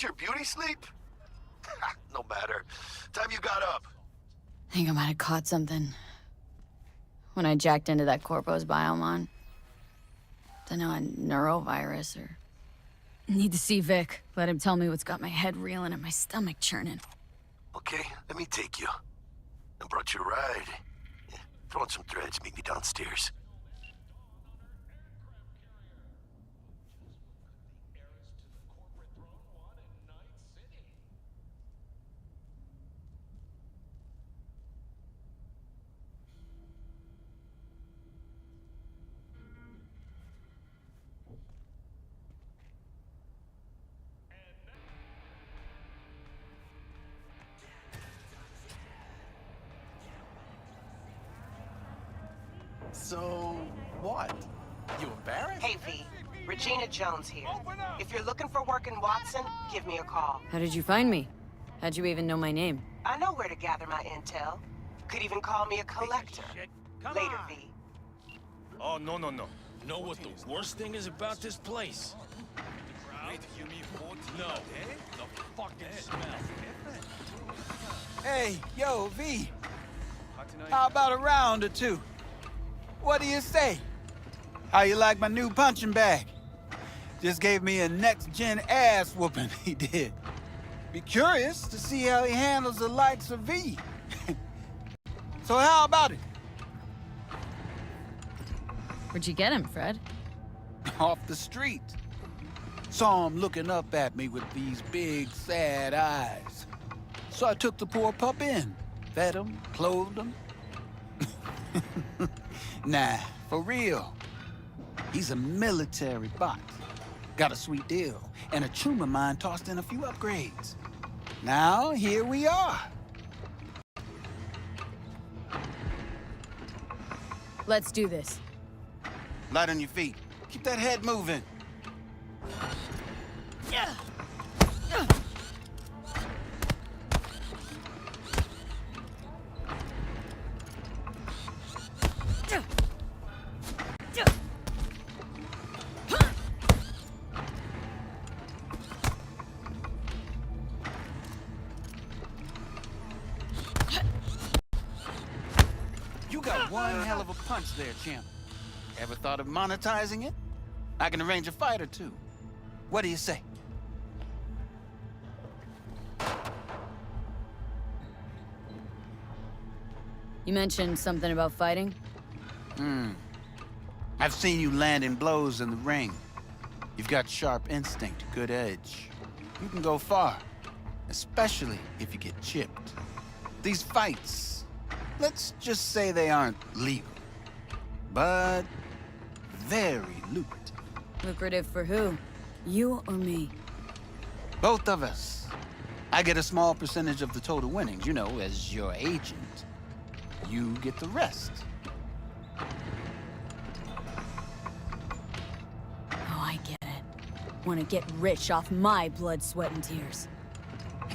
Ain't your beauty sleep? No matter. Time you got up. I think I might have caught something. When I jacked into that Corpo's biomon. Dunno, a neurovirus or... Need to see Vic. Let him tell me what's got my head reeling and my stomach churning. Okay, let me take you. I brought you a ride. Yeah, throw on some threads, meet me downstairs. So, what? You embarrassed? Hey, V. Regina Jones here. If you're looking for work in Watson, give me a call. How did you find me? How'd you even know my name? I know where to gather my intel. Could even call me a collector. Later, V. Oh, no. Know what the worst thing is about this place? No. The fucking smell. Hey, yo, V. How about a round or two? What do you say? How you like my new punching bag? Just gave me a next-gen ass whooping, he did. Be curious to see how he handles the likes of V. So how about it? Where'd you get him, Fred? Off the street. Saw him looking up at me with these big, sad eyes. So I took the poor pup in. Fed him, clothed him. Nah, for real. He's a military bot. Got a sweet deal, and a tumor mine tossed in a few upgrades. Now, here we are. Let's do this. Light on your feet. Keep that head moving. Yeah. You got one hell of a punch there, champ. Ever thought of monetizing it? I can arrange a fight or two. What do you say? You mentioned something about fighting? I've seen you landing blows in the ring. You've got sharp instinct, good edge. You can go far, especially if you get chipped. These fights, let's just say they aren't legal, but very lucrative. Lucrative for who? You or me? Both of us. I get a small percentage of the total winnings, you know, as your agent. You get the rest. Oh, I get it. Want to get rich off my blood, sweat, and tears.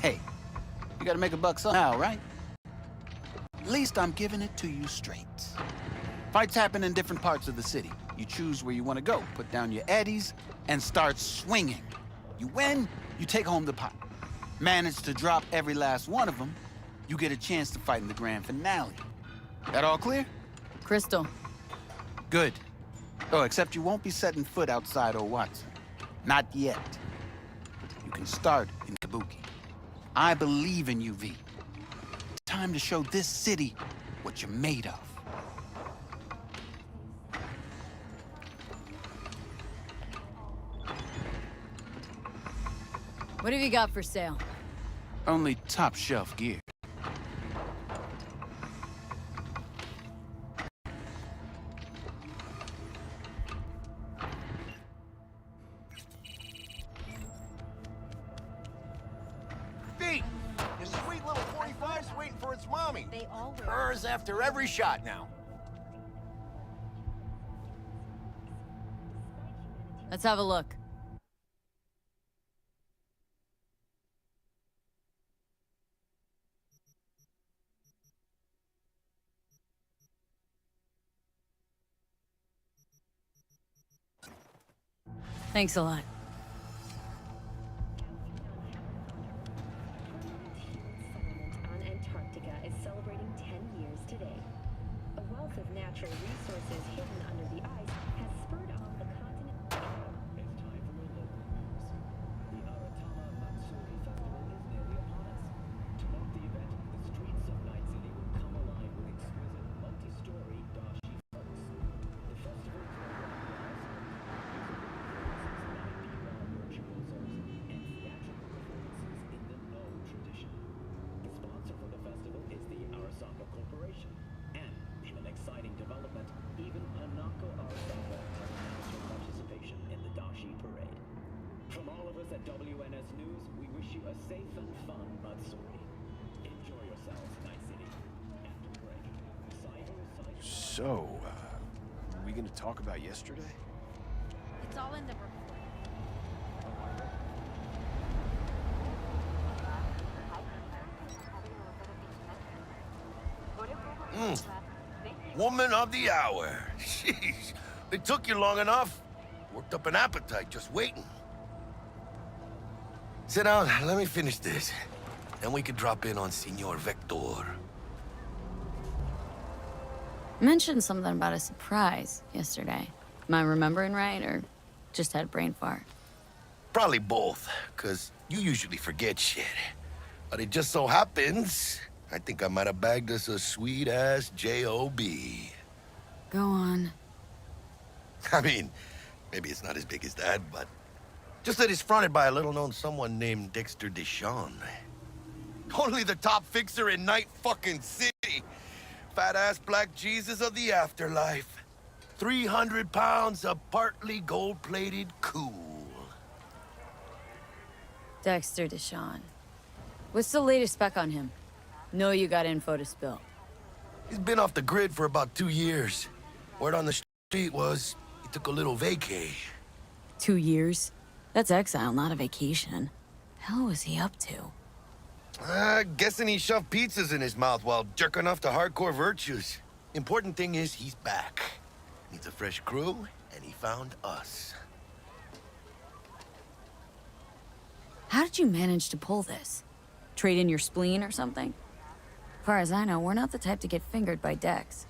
Hey, you gotta make a buck somehow, right? At least I'm giving it to you straight. Fights happen in different parts of the city. You choose where you want to go, put down your eddies, and start swinging. You win, you take home the pot. Manage to drop every last one of them, you get a chance to fight in the grand finale. That all clear? Crystal. Good. Oh, except you won't be setting foot outside of Watson. Not yet. You can start in Kabuki. I believe in you, V. It's time to show this city what you're made of. What have you got for sale? Only top shelf gear. V! Your sweet little 45's waiting for its mommy. They all will. Hers after every shot now. Let's have a look. Thanks a lot. natural resources hidden under the ice has spurred on the continent. It's time for a local news. The Aratama Matsuri Festival is nearly upon us. To mark the event, the streets of Night City will come alive with exquisite, multi-story dashi floats. The festival is virtual zones and theatrical performances in the No tradition. The sponsor for the festival is the Arasaka Corporation. And, in an exciting development, even Hanako Arasaka has announced her participation in the Dashi Parade. From all of us at WNS News, we wish you a safe and fun Matsuri. Enjoy yourselves, Night City. After break, So, are we gonna talk about yesterday? It's all in the report. Woman of the hour. Jeez, it took you long enough. Worked up an appetite just waiting. Sit down, let me finish this. Then we can drop in on Senor Vector. Mentioned something about a surprise yesterday. Am I remembering right, or just had a brain fart? Probably both, because you usually forget shit. But it just so happens, I think I might have bagged us a sweet-ass J.O.B. Go on. I mean, maybe it's not as big as that, but just that it's fronted by a little-known someone named Dexter Deshawn. Only the top fixer in Night fucking City. Fat-ass black Jesus of the afterlife. 300 pounds of partly gold-plated cool. Dexter Deshawn. What's the latest spec on him? Know you got info to spill. He's been off the grid for about 2 years. Word on the street was he took a little vacay. 2 years? That's exile, not a vacation. Hell was he up to? Guessing he shoved pizzas in his mouth while jerking off to hardcore virtues. Important thing is he's back. Needs a fresh crew, and he found us. How did you manage to pull this? Trade in your spleen or something? Far as I know, we're not the type to get fingered by Dex.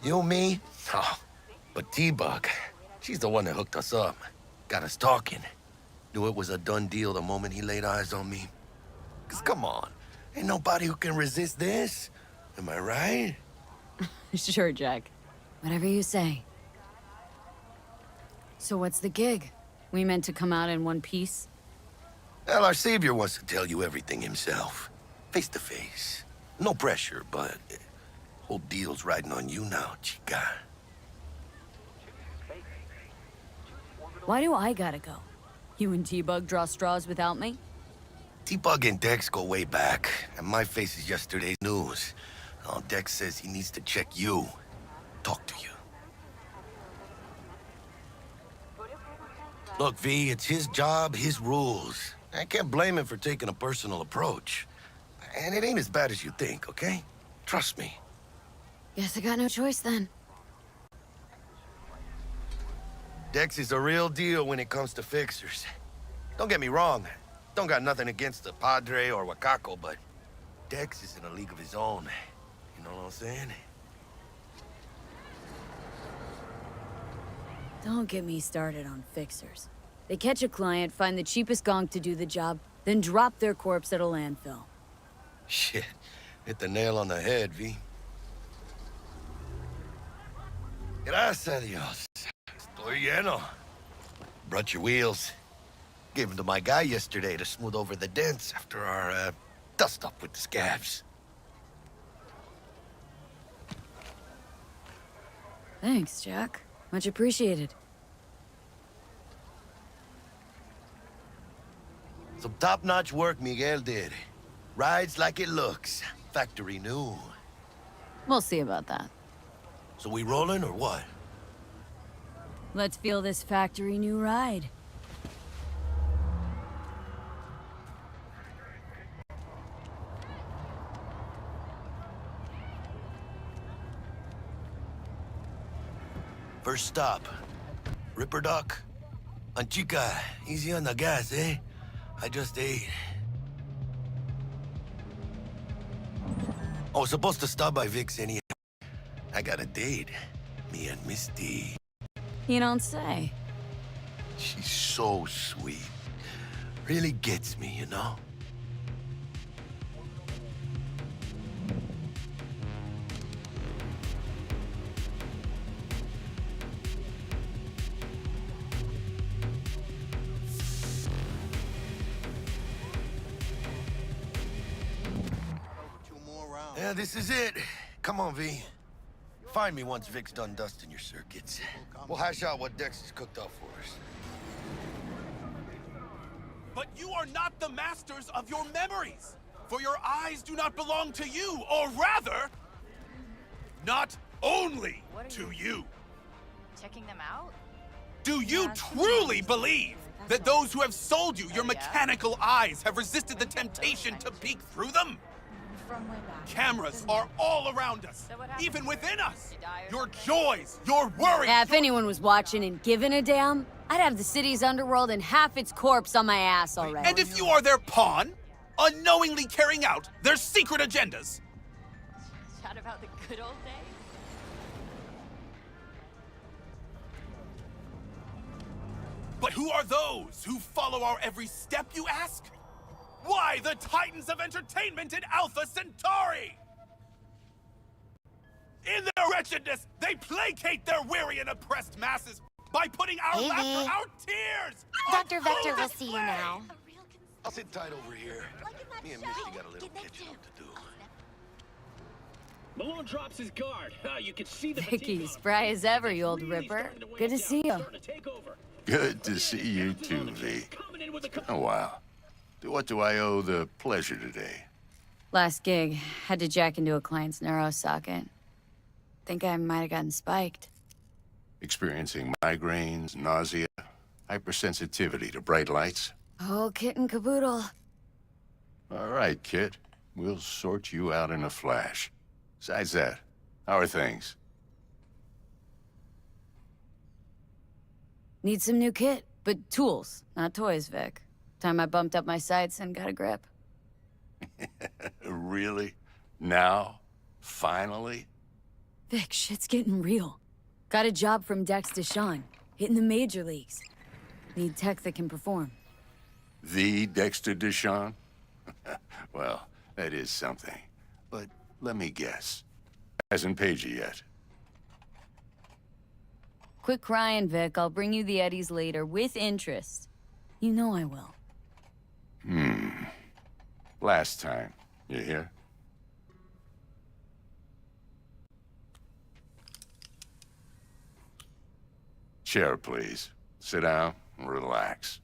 You, me? Oh, but T-Bug, she's the one that hooked us up. Got us talking. Knew it was a done deal the moment he laid eyes on me. 'Cause come on, ain't nobody who can resist this. Am I right? Sure, Jack. Whatever you say. So what's the gig? We meant to come out in one piece? Well, our savior wants to tell you everything himself. Face to face. No pressure, but whole deal's riding on you now, chica. Why do I gotta go? You and T-Bug draw straws without me? T-Bug and Dex go way back, and my face is yesterday's news. Now Dex says he needs to check you. Talk to you. Look, V, it's his job, his rules. I can't blame him for taking a personal approach. And it ain't as bad as you think, okay? Trust me. Guess I got no choice then. Dex is a real deal when it comes to fixers. Don't get me wrong. Don't got nothing against the Padre or Wakako, but Dex is in a league of his own. You know what I'm saying? Don't get me started on fixers. They catch a client, find the cheapest gonk to do the job, then drop their corpse at a landfill. Shit. Hit the nail on the head, V. Gracias a Dios. Estoy lleno. Brought your wheels. Gave them to my guy yesterday to smooth over the dents after our, dust-up with the scabs. Thanks, Jack. Much appreciated. Some top-notch work Miguel did. Rides like it looks. Factory new. We'll see about that. So we rolling or what? Let's feel this factory new ride. First stop. Ripper Duck. And chica, easy on the gas, eh? I just ate. I was supposed to stop by Vic's anyhow. I got a date. Me and Misty. You don't say. She's so sweet. Really gets me, you know? Two more rounds. Yeah, this is it. Come on, V. Find me once Vic's done dusting your circuits. We'll hash out what Dexter's cooked up for us. But you are not the masters of your memories, for your eyes do not belong to you, or rather, not only to you. Checking them out? Do you truly believe that those who have sold you your mechanical eyes have resisted the temptation to peek through them? From way back. Cameras are all around us, So what happened? even within us. You die or Your something? joys, your worries. Yeah, if anyone was watching and giving a damn, I'd have the city's underworld and half its corpse on my ass already. And if you are their pawn, unknowingly carrying out their secret agendas, Chat about the good old days? but who are those who follow our every step, you ask? Why, the titans of entertainment in Alpha Centauri! In their wretchedness, they placate their weary and oppressed masses by putting our laughter, our tears, Dr. on Vector full will see you display. now. I'll sit tight over here. Me and Misty got a little catching up to do. Malone drops his guard. You can see the Vicky, spry as ever, you old ripper. Good to see you. Good to see you too, V. Oh, wow. To what do I owe the pleasure today? Last gig, had to jack into a client's neuro socket. Think I might have gotten spiked. Experiencing migraines, nausea, hypersensitivity to bright lights? Oh, kit and caboodle. All right, kid. We'll sort you out in a flash. Besides that, how are things? Need some new kit, but tools, not toys, Vic. Time I bumped up my sights and got a grip. Really? Now? Finally? Vic, shit's getting real. Got a job from Dexter, hitting the major leagues. Need tech that can perform. The Dexter Deshawn? Well, that is something. But let me guess. Hasn't paid you yet. Quit crying, Vic. I'll bring you the eddies later, with interest. You know I will. Last time. You hear? Chair, please. Sit down and relax.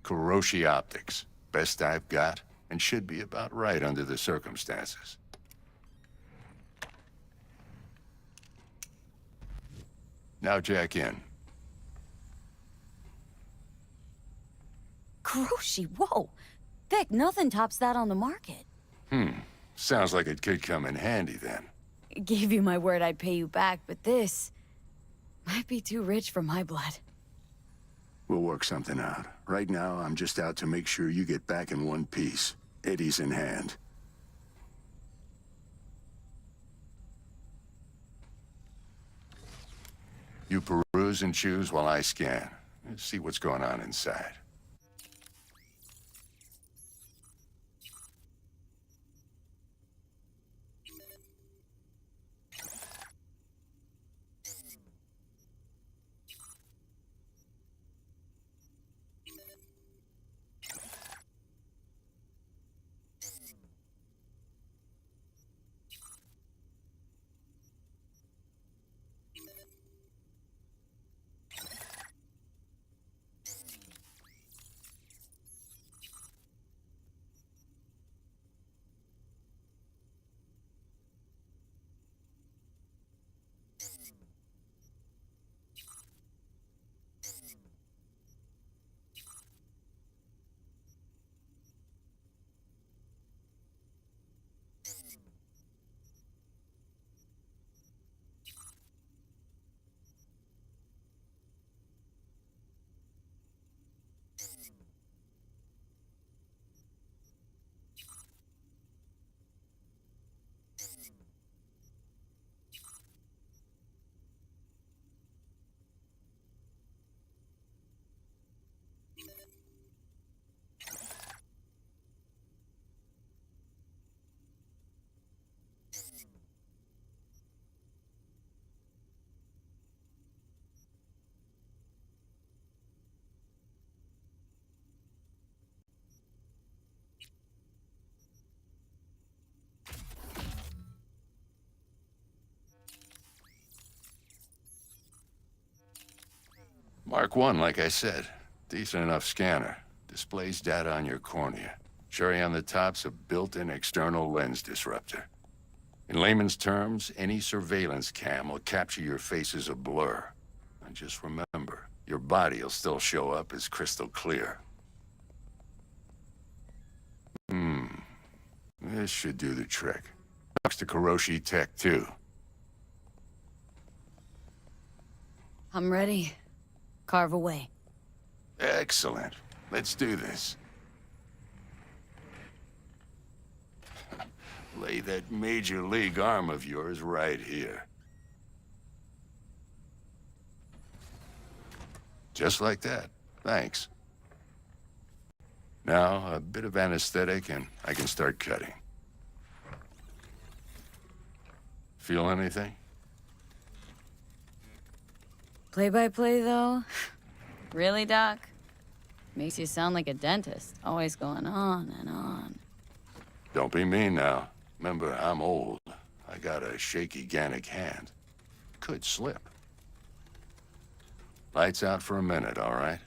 Kuroshi Optics. Best I've got, and should be about right under the circumstances. Now jack in. Kuroshi, whoa! Vic, nothing tops that on the market. Sounds like it could come in handy then. Gave you my word I'd pay you back, but this might be too rich for my blood. We'll work something out. Right now, I'm just out to make sure you get back in one piece. Eddie's in hand. You peruse and choose while I scan. See what's going on inside. Mark 1, like I said. Decent enough scanner. Displays data on your cornea. Cherry on the top's a built-in external lens disruptor. In layman's terms, any surveillance cam will capture your face as a blur. And just remember, your body will still show up as crystal clear. This should do the trick. Talks to Kuroshi Tech, too. I'm ready. Carve away. Excellent. Let's do this. Lay that major league arm of yours right here. Just like that. Thanks. Now, a bit of anesthetic and I can start cutting. Feel anything? Play-by-play, though? Really, Doc? Makes you sound like a dentist, always going on and on. Don't be mean now. Remember, I'm old. I got a shaky Gannic hand. Could slip. Lights out for a minute, all right?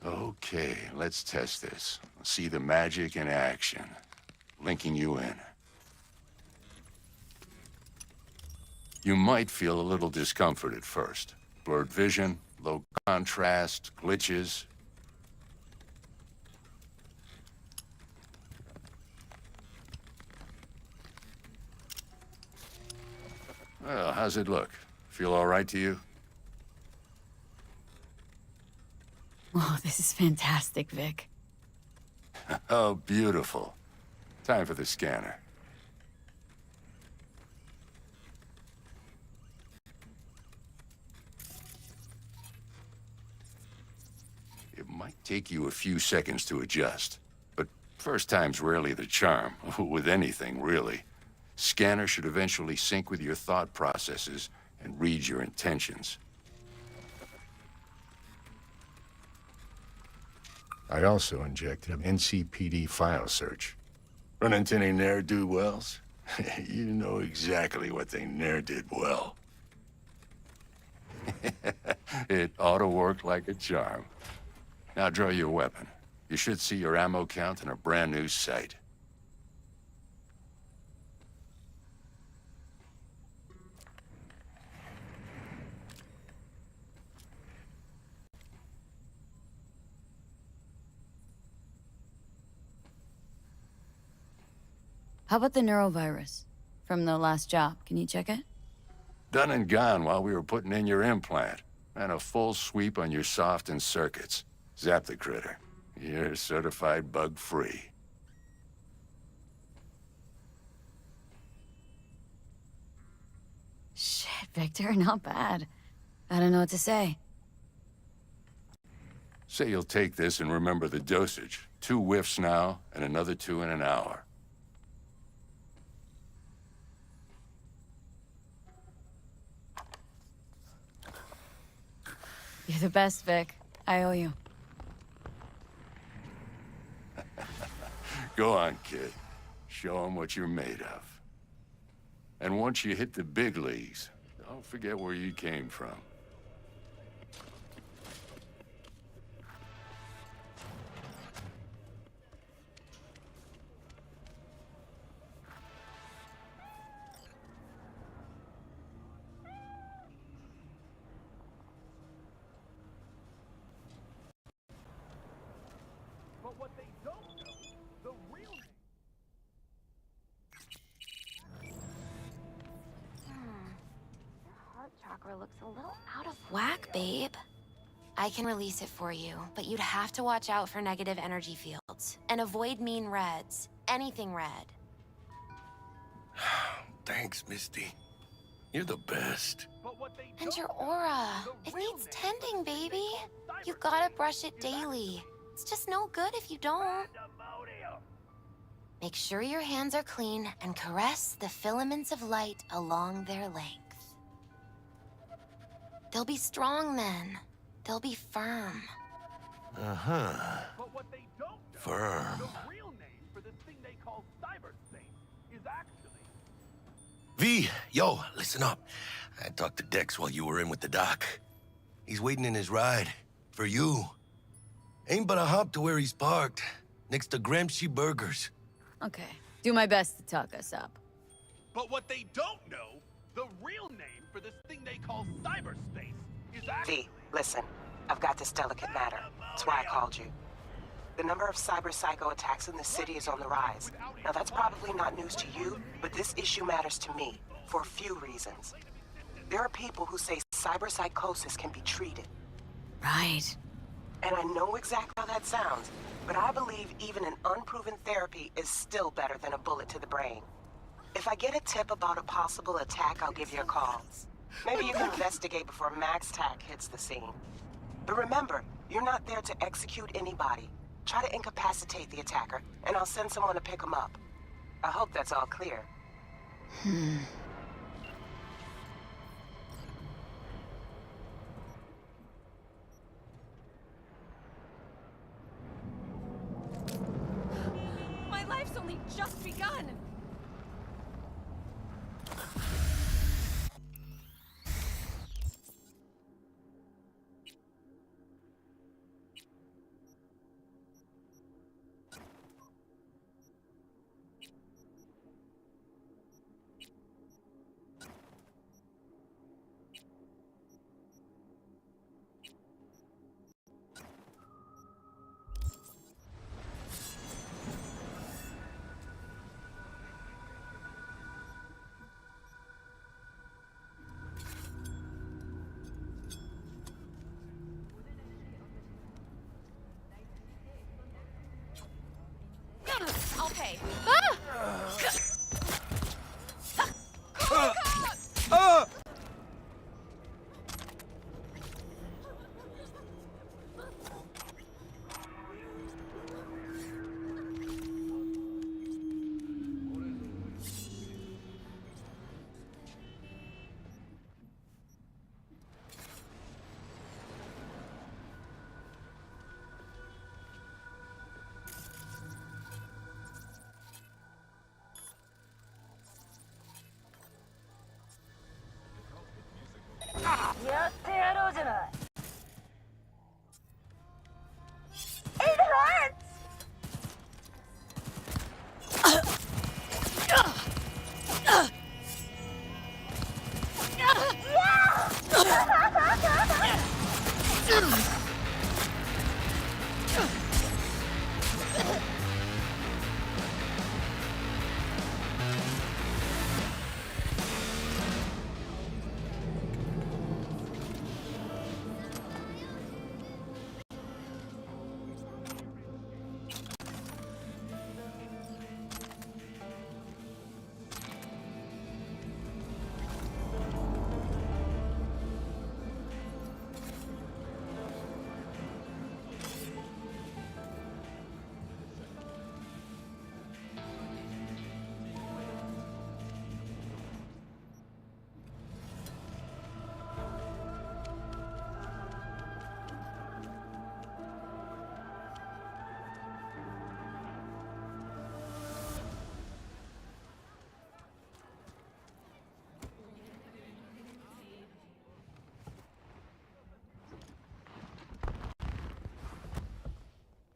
Okay, let's test this. See the magic in action. Linking you in. You might feel a little discomfort at first. Blurred vision, low contrast, glitches. Well, how's it look? Feel all right to you? Oh, this is fantastic, Vic. Oh, beautiful. Time for the scanner. It might take you a few seconds to adjust, but first time's rarely the charm, with anything, really. Scanner should eventually sync with your thought processes and read your intentions. I also injected an NCPD file search. Run into any ne'er-do-wells? You know exactly what they ne'er did well. It ought to work like a charm. Now draw your weapon. You should see your ammo count in a brand new sight. How about the neurovirus from the last job? Can you check it? Done and gone while we were putting in your implant. And a full sweep on your soft and circuits. Zap the critter. You're certified bug-free. Shit, Victor, not bad. I don't know what to say. Say you'll take this and remember the dosage. 2 whiffs now, and another 2 in an hour. You're the best, Vic. I owe you. Go on, kid. Show them what you're made of. And once you hit the big leagues, don't forget where you came from. But what they don't know, the real name. Heart chakra looks a little out of whack, babe. I can release it for you, but you'd have to watch out for negative energy fields and avoid mean reds. Anything red. Thanks, Misty. You're the best. And your aura. It needs tending, baby. You gotta brush it daily. It's just no good if you don't. Make sure your hands are clean and caress the filaments of light along their length. They'll be strong then. They'll be firm. Uh-huh. But what they don't know, Firm. the real name for this thing they call cyberspace is actually... V, yo, listen up. I talked to Dex while you were in with the doc. He's waiting in his ride. For you. Ain't but a hop to where he's parked. Next to Gramsci Burgers. Okay. Do my best to talk us up. But what they don't know, the real name for this thing they call cyberspace is actually... V, listen. I've got this delicate matter. That's why I called you. The number of cyber psycho attacks in the city is on the rise. Now that's probably not news to you, but this issue matters to me for a few reasons. There are people who say cyber psychosis can be treated. Right. And I know exactly how that sounds, but I believe even an unproven therapy is still better than a bullet to the brain. If I get a tip about a possible attack, I'll give you a call. Maybe you can investigate before Max Tack hits the scene. But remember, you're not there to execute anybody. Try to incapacitate the attacker, and I'll send someone to pick him up. I hope that's all clear. My life's only just begun. I'll pay.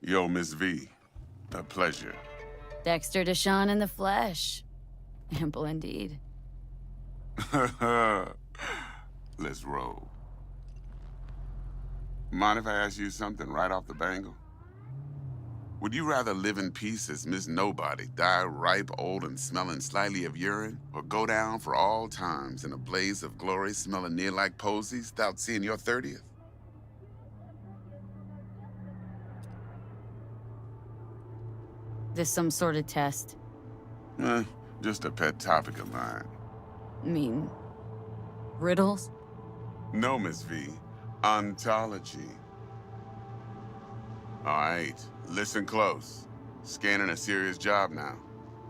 Yo, Miss V. A pleasure. Dexter Deshawn in the flesh. Ample indeed. Let's roll. Mind if I ask you something right off the bangle? Would you rather live in peace as Miss Nobody, die ripe, old, and smelling slightly of urine, or go down for all times in a blaze of glory smelling near like posies without seeing your 30th? This some sort of test? Just a pet topic of mine. I mean, riddles? No, Miss V. Ontology. All right, listen close. Scanning a serious job now.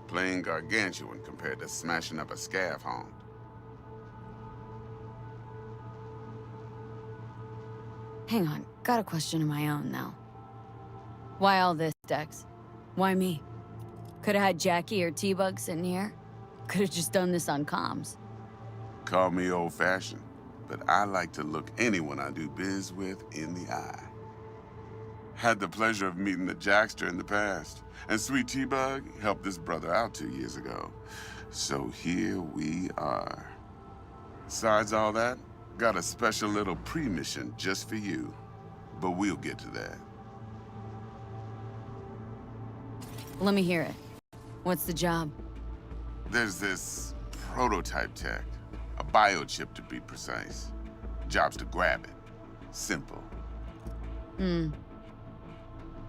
Playing gargantuan compared to smashing up a scaffold. Hang on, got a question of my own now. Why all this, Dex? Why me? Could've had Jackie or T-Bug sitting here. Could've just done this on comms. Call me old-fashioned, but I like to look anyone I do biz with in the eye. Had the pleasure of meeting the Jackster in the past, and Sweet T-Bug helped this brother out 2 years ago. So here we are. Besides all that, got a special little pre-mission just for you. But we'll get to that. Let me hear it. What's the job? There's this prototype tech. A biochip to be precise. Job's to grab it. Simple.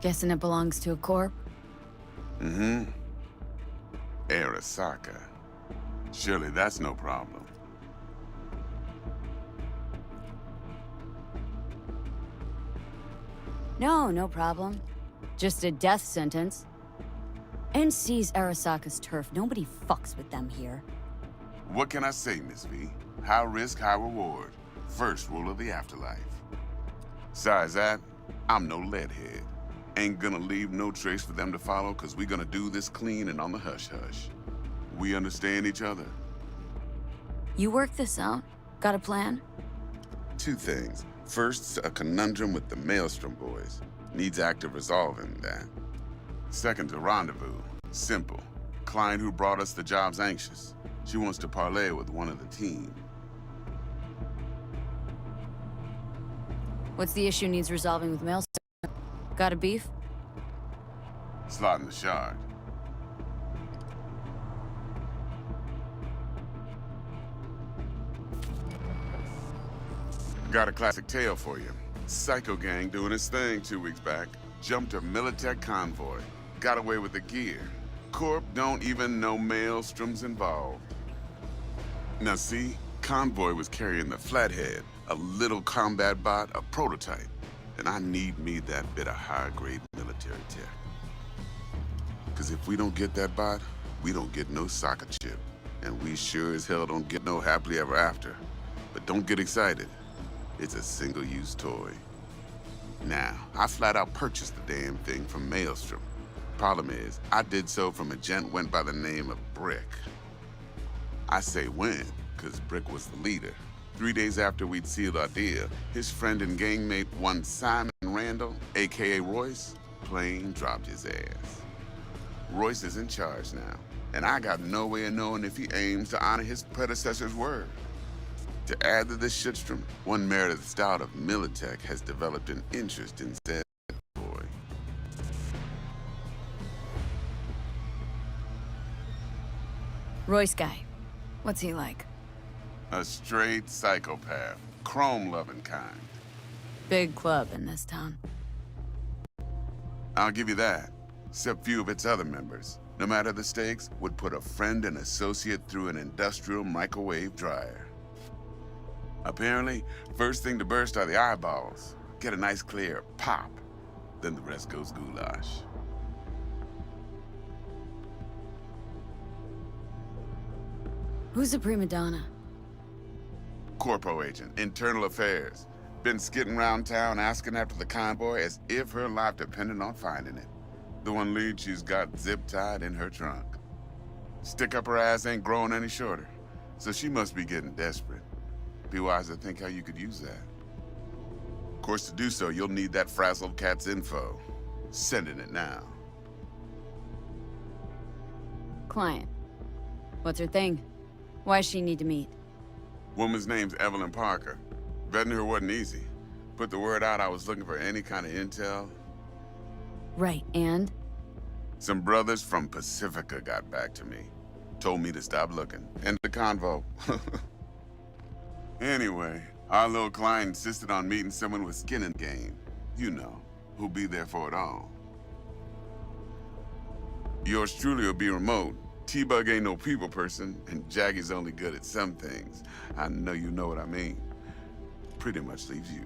Guessing it belongs to a corp? Mm-hmm. Arasaka. Surely that's no problem. No problem. Just a death sentence. NC's Arasaka's turf. Nobody fucks with them here. What can I say, Miss V? High risk, high reward. First rule of the afterlife. Besides that, I'm no leadhead. Ain't gonna leave no trace for them to follow, cause we gonna do this clean and on the hush-hush. We understand each other? You work this out? Got a plan? 2 things. First, a conundrum with the Maelstrom boys. Needs active resolving that. Second, a rendezvous. Simple. Client who brought us the job's anxious. She wants to parlay with one of the team. What's the issue needs resolving with Maelstrom? Got a beef? Slot in the shard. Got a classic tale for you. Psycho gang doing his thing 2 weeks back. Jumped a Militech convoy. Got away with the gear. Corp don't even know Maelstrom's involved. Now see, convoy was carrying the Flathead, a little combat bot, a prototype. And I need me that bit of high-grade military tech. Cause if we don't get that bot, we don't get no soccer chip. And we sure as hell don't get no happily ever after. But don't get excited. It's a single-use toy. Now, I flat out purchased the damn thing from Maelstrom. Problem is, I did so from a gent went by the name of Brick. I say when, cause Brick was the leader. 3 days after we'd sealed our deal, his friend and gangmate, one Simon Randall, AKA Royce, plain dropped his ass. Royce is in charge now, and I got no way of knowing if he aims to honor his predecessor's word. To add to this shitstorm, one Meredith Stout of Militech has developed an interest in said boy. Royce guy. What's he like? A straight psychopath. Chrome-loving kind. Big club in this town. I'll give you that. Except few of its other members, no matter the stakes, would put a friend and associate through an industrial microwave dryer. Apparently, first thing to burst are the eyeballs. Get a nice clear pop. Then the rest goes goulash. Who's the prima donna? Corpo agent, internal affairs. Been skidding around town asking after the convoy as if her life depended on finding it. The one lead she's got zip-tied in her trunk. Stick up her ass ain't growing any shorter, so she must be getting desperate. Be wise to think how you could use that. Of course, to do so, you'll need that frazzled cat's info. Sending it now. Client. What's her thing? Why's she need to meet? Woman's name's Evelyn Parker. Vetting her wasn't easy. Put the word out I was looking for any kind of intel. Right, and? Some brothers from Pacifica got back to me. Told me to stop looking. End the convo. Anyway, our little client insisted on meeting someone with skin in the game. You know, who'll be there for it all. Yours truly will be remote. T-Bug ain't no people person, and Jaggy's only good at some things. I know you know what I mean. Pretty much leaves you.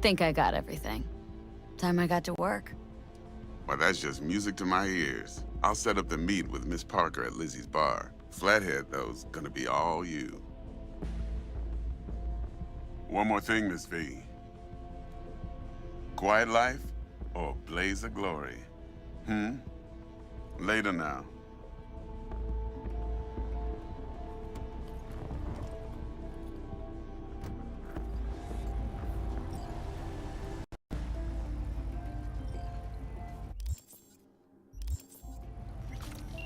Think I got everything. Time I got to work. Well, that's just music to my ears. I'll set up the meet with Miss Parker at Lizzie's bar. Flathead, though's gonna be all you. One more thing, Miss V. Quiet life or blaze of glory? Later now.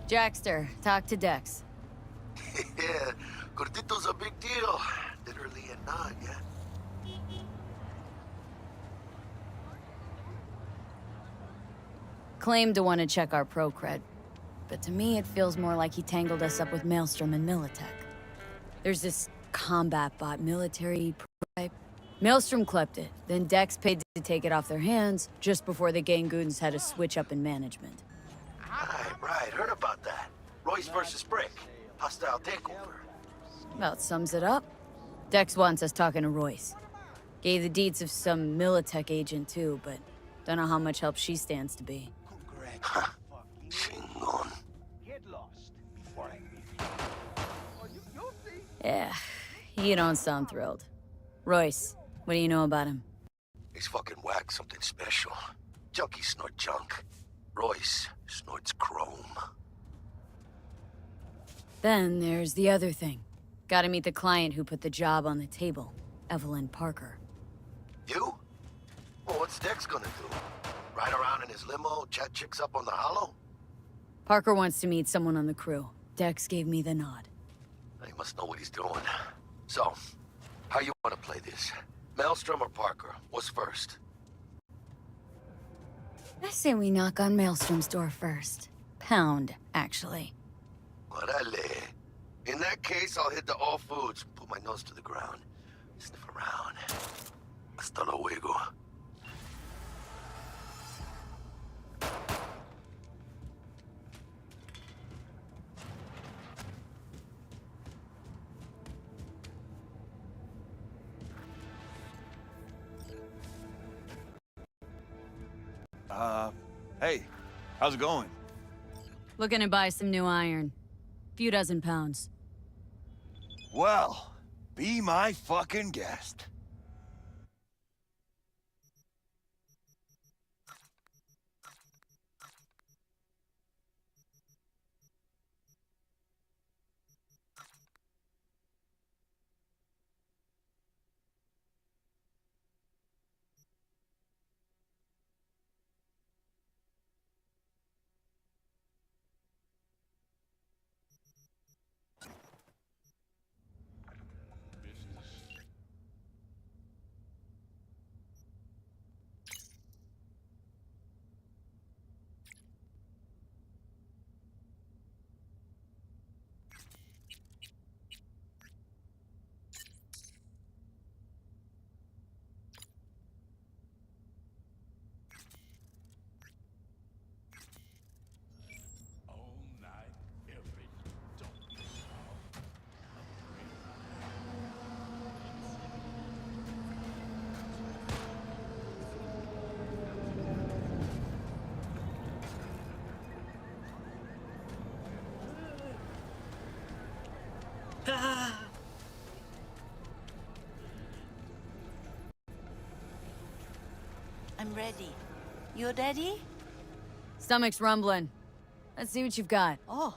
Dexter, talk to Dex. Yeah, Gordito's a big deal. Literally and not, yeah? Claimed to want to check our pro cred, but to me it feels more like he tangled us up with Maelstrom and Militech. There's this combat bot military type. Maelstrom clept it, then Dex paid to take it off their hands just before the Gangoons had a switch up in management. Right, heard about that. Royce versus Brick. Hostile takeover. About sums it up. Dex wants us talking to Royce. Gave the deeds of some Militech agent too, but don't know how much help she stands to be. Chingon. Yeah, you don't sound thrilled. Royce, what do you know about him? He's fucking whack, something special. Junkies snort junk. Royce snorts chrome. Then there's the other thing. Gotta meet the client who put the job on the table, Evelyn Parker. You? Well, what's Dex gonna do? Ride around in his limo, chat chicks up on the hollow? Parker wants to meet someone on the crew. Dex gave me the nod. He must know what he's doing. So, how you want to play this? Maelstrom or Parker? What's first? I say we knock on Maelstrom's door first. Pound, actually. Orale. In that case, I'll hit the all foods, put my nose to the ground, sniff around. Hasta luego. Hey, how's it going? Looking to buy some new iron. Few dozen pounds. Well, be my fucking guest. I'm ready. You ready? Stomach's rumbling. Let's see what you've got. Oh.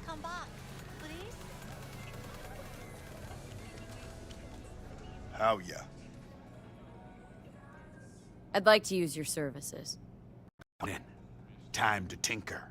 Come back, please. How ya? I'd like to use your services. In. Time to tinker.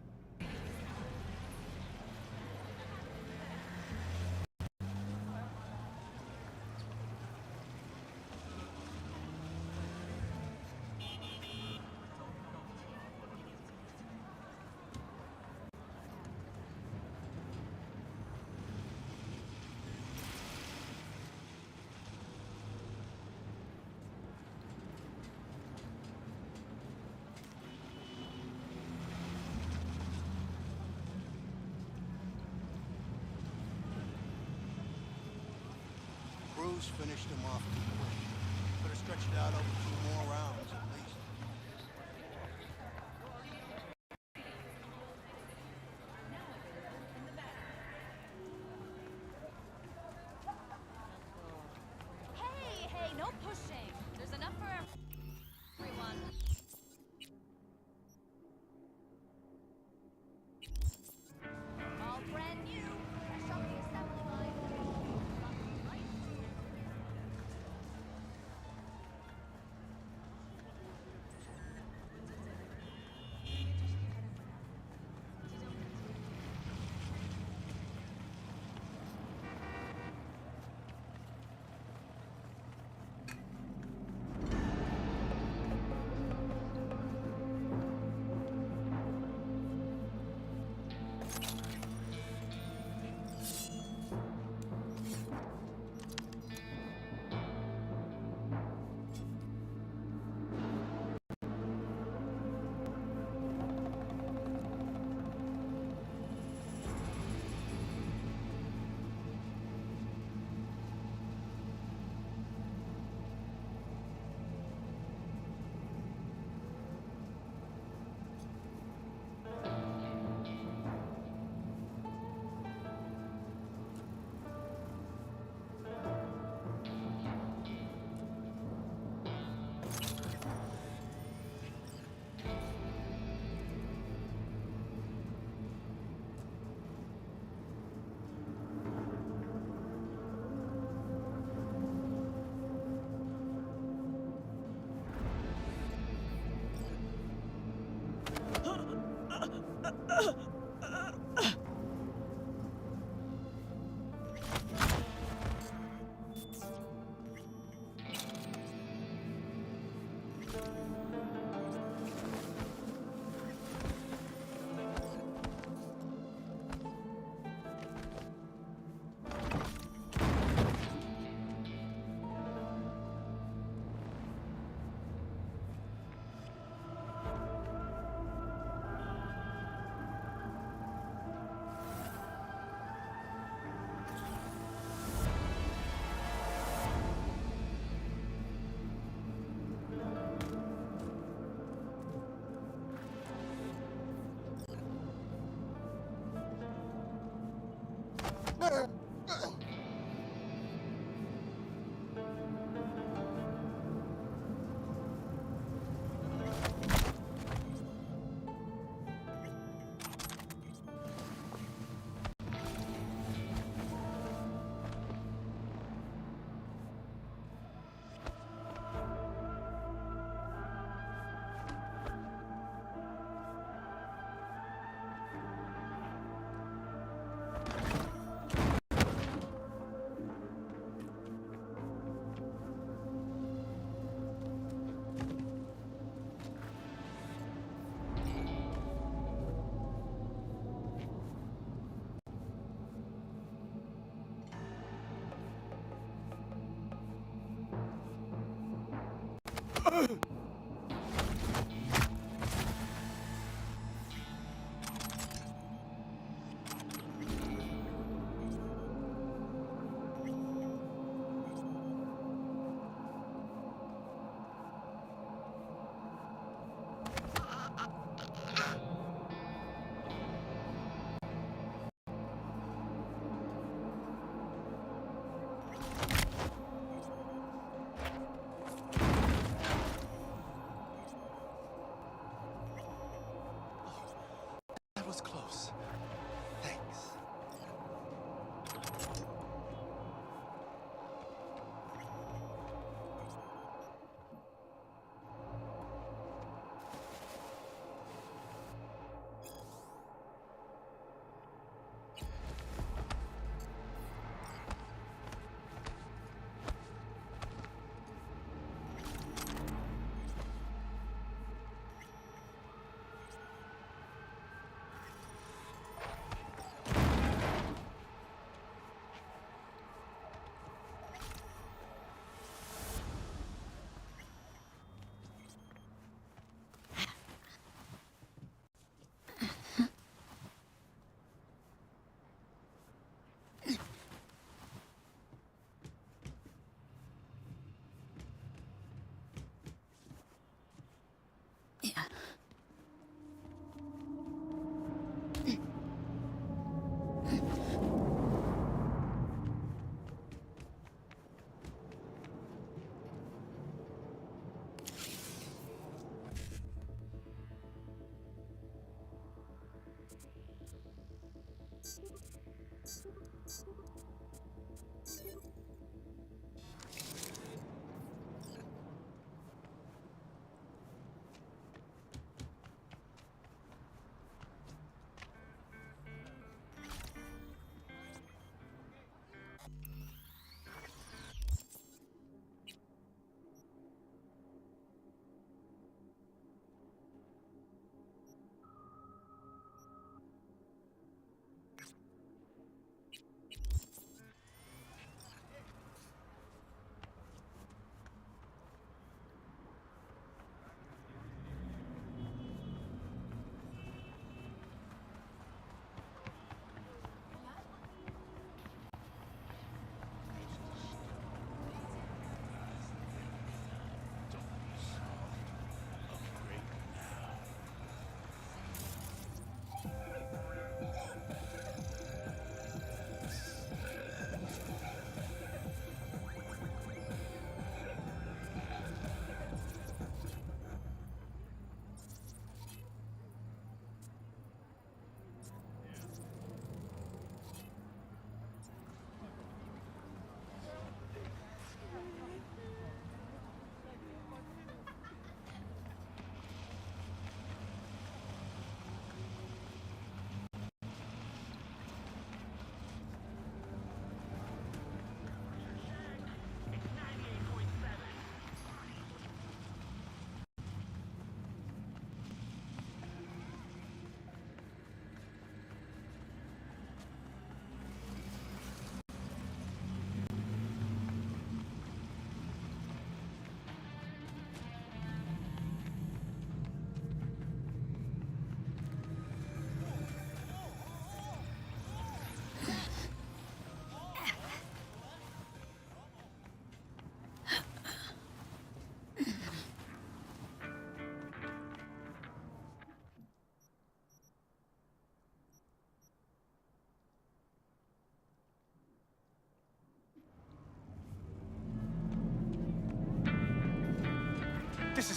Finished him off too quick. Better stretch it out over 2 more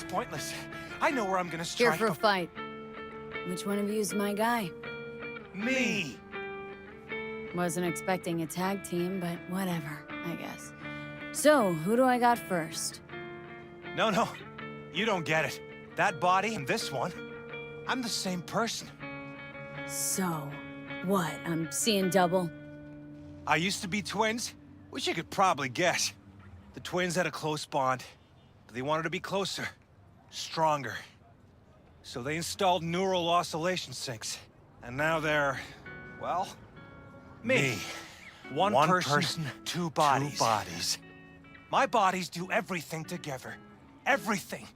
pointless. I know where I'm gonna Here strike. for a fight. Which one of you is my guy? Me! Wasn't expecting a tag team, but whatever, I guess. So, who do I got first? No, you don't get it. That body and this one, I'm the same person. So, what? I'm seeing double? I used to be twins, which you could probably guess. The twins had a close bond, but they wanted to be closer, stronger. So they installed neural oscillation syncs. And now they're, well, me. One person, two bodies. My bodies do everything together. Everything.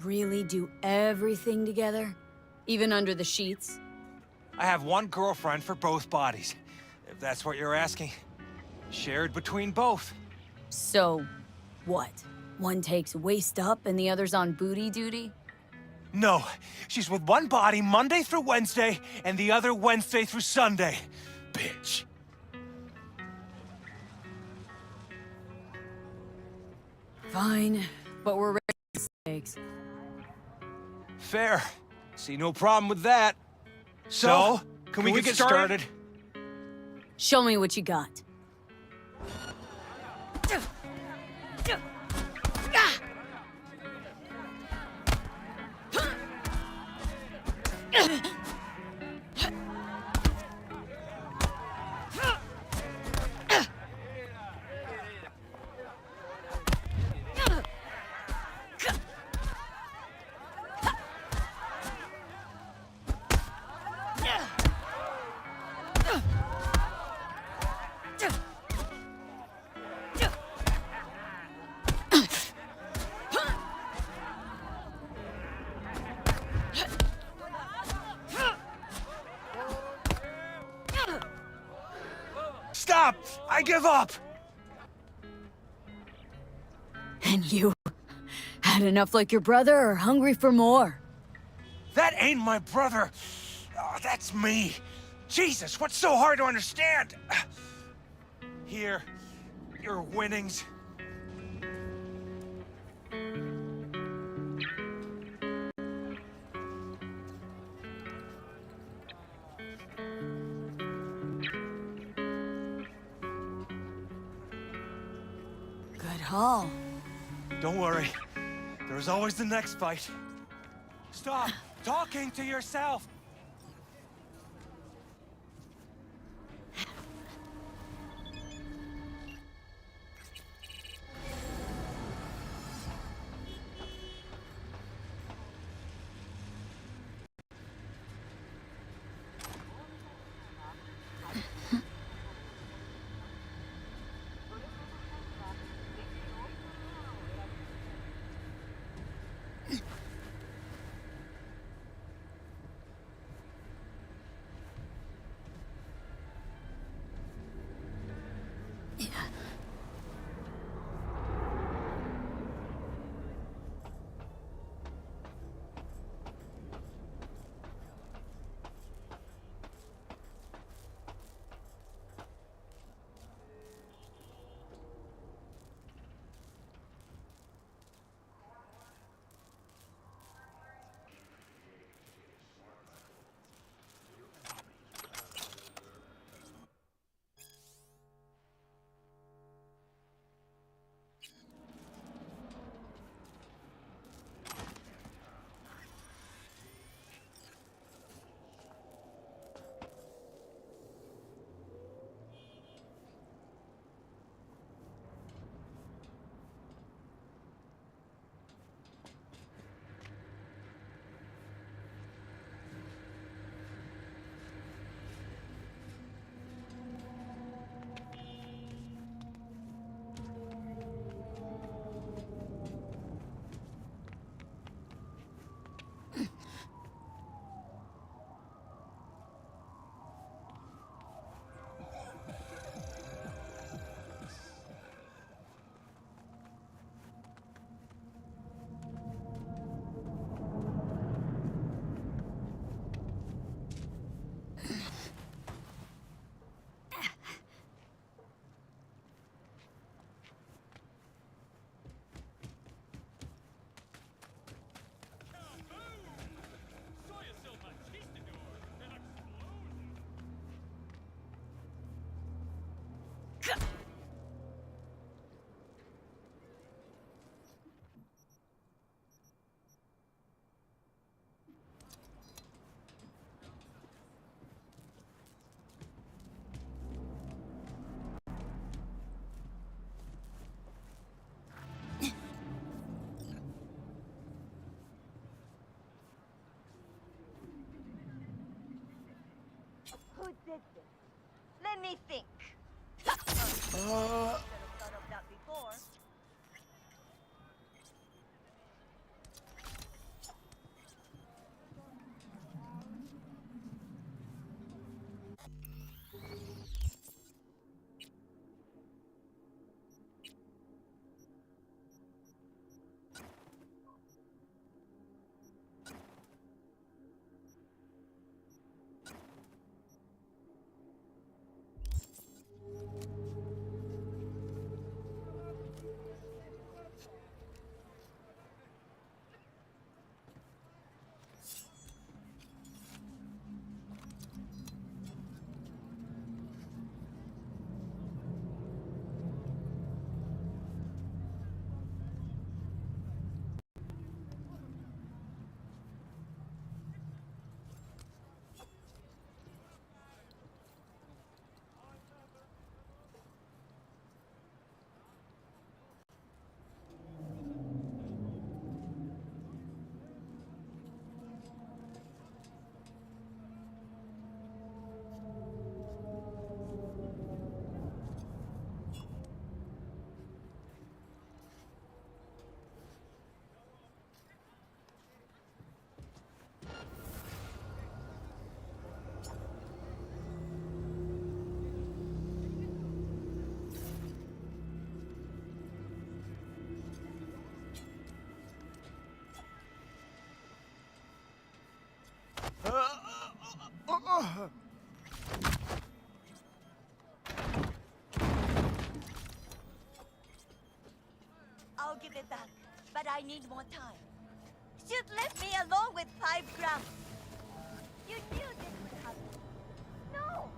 Really do everything together? Even under the sheets? I have one girlfriend for both bodies, if that's what you're asking. Shared between both. So, what? One takes waist up and the other's on booty duty? No, she's with one body Monday through Wednesday, and the other Wednesday through Sunday. Bitch. Fine, but we're ready for stakes. Fair. See no problem with that. So, can we get started? Show me what you got. Stop! I give up! And you? Had enough like your brother or hungry for more? That ain't my brother. Oh, that's me. Jesus, what's so hard to understand? Here, your winnings. Good haul. Don't worry. There's always the next fight. Stop talking to yourself! business. Let me think. Should have thought of that before. I'll give it back, but I need more time. Should left me alone with 5 grams. You knew this would happen. No!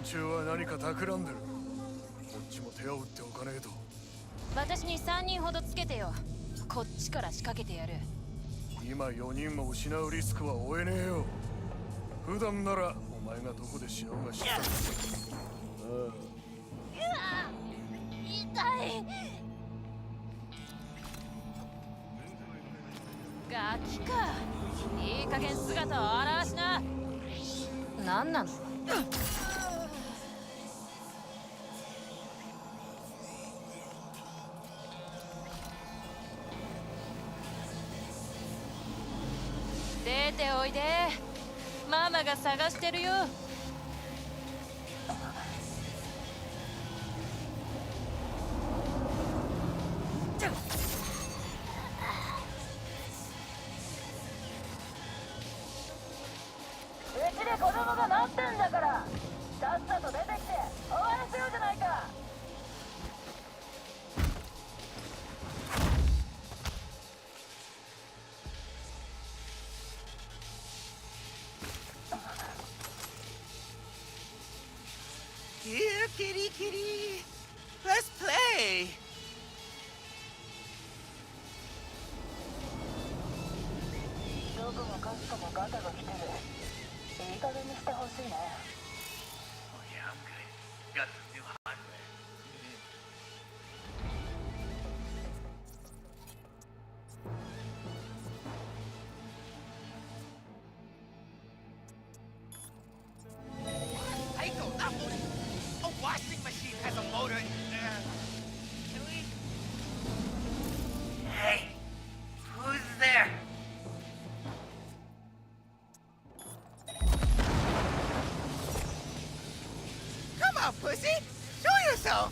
長は何か企んでる。こっちも手を打っておかねえと。私に3人ほどつけてよ。こっちから仕掛けてやる。今4人も失うリスクは負えねえよ。普段ならお前がどこで死のうがした。痛い。ガキか。いい加減姿を現しな。何なの？出ておいで。ママが探してるよ。うちで子供が待ってんだから、さっさと出てきて終わらせようじゃないか。Here, kitty, kitty. Let's play. どこもかしこもガタが来てる。いい加減にしてほしいね。Oh yeah, I'm good. Got some new hardware. はい、go. Not motor. A washing machine has a motor. Can we? Hey, who's there? Come on, pussy. Show yourself.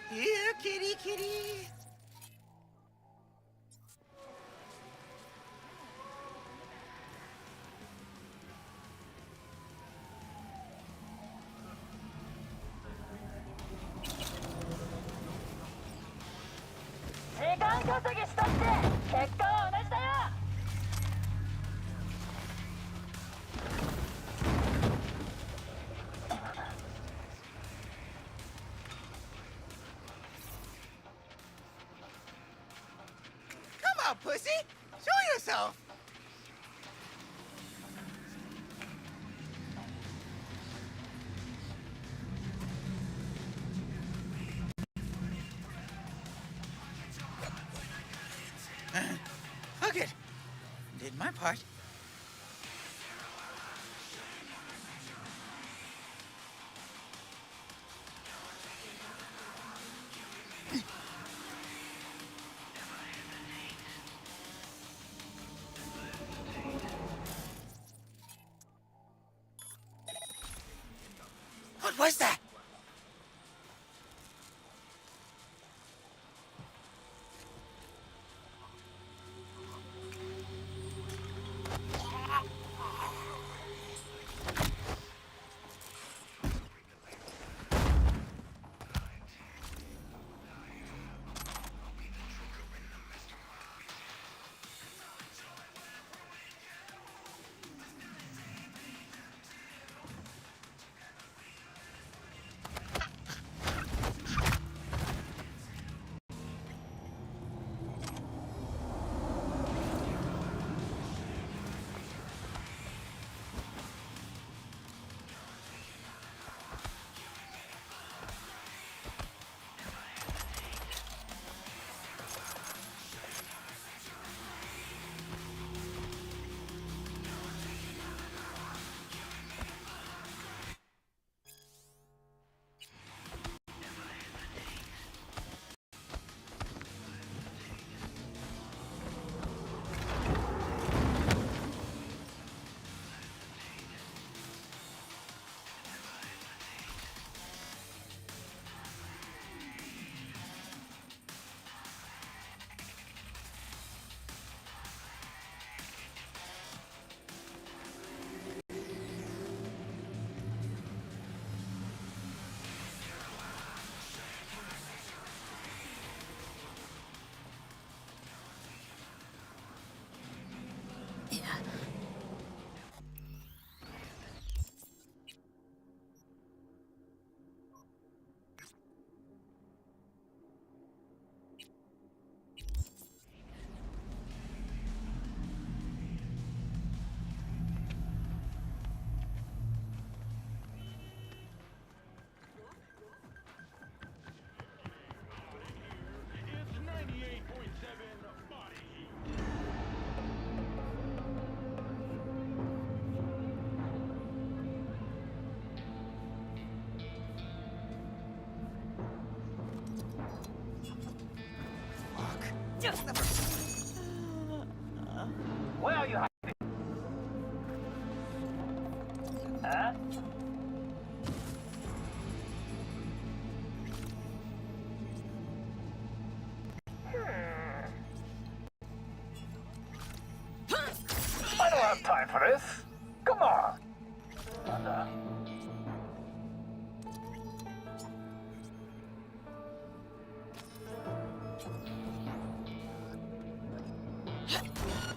Here, kitty, kitty. Come on, pussy. Show yourself. Fuck it. Did my part. What was that? Where are you hiding? Huh? I don't have time for this. Come on.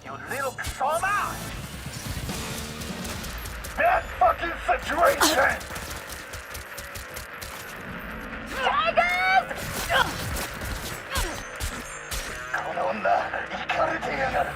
You little persona! Bad fucking situation! Tigers! この女、イカれてやがる。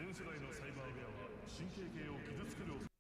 前世代のサイバーウェアは神経系を傷つける